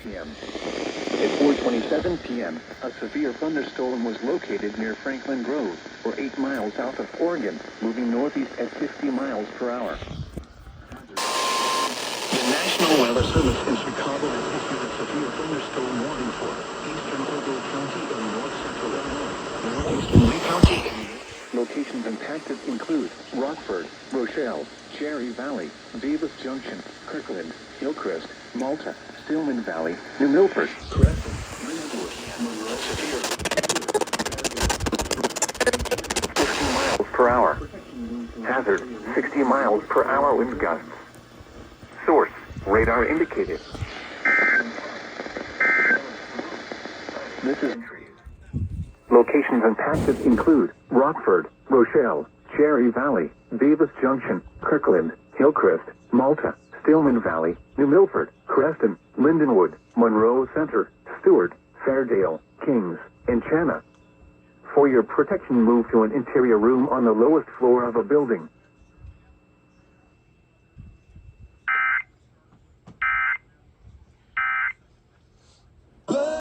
p.m. At 4:27 p.m., a severe thunderstorm was located near Franklin Grove, or 8 miles south of Oregon, moving northeast at 50 miles per hour. The National Weather Service in Chicago has issued a severe thunderstorm warning for eastern Ogle County and north central Illinois, northeastern Lee County. Locations impacted include Rockford, Rochelle, Cherry Valley, Davis Junction, Kirkland, Hillcrest, Malta, Stillman Valley, New Milford, Crescent, Linwood, Monroe, Severe. 50 miles per hour. Hazard, 60 miles per hour wind gusts. Source, radar indicated. This is locations impacted include Rockford, Rochelle, Cherry Valley, Davis Junction, Kirkland, Hillcrest, Malta, Stillman Valley, New Milford, Creston, Lindenwood, Monroe Center, Stewart, Fairdale, Kings, and Chana. For your protection, move to an interior room on the lowest floor of a building.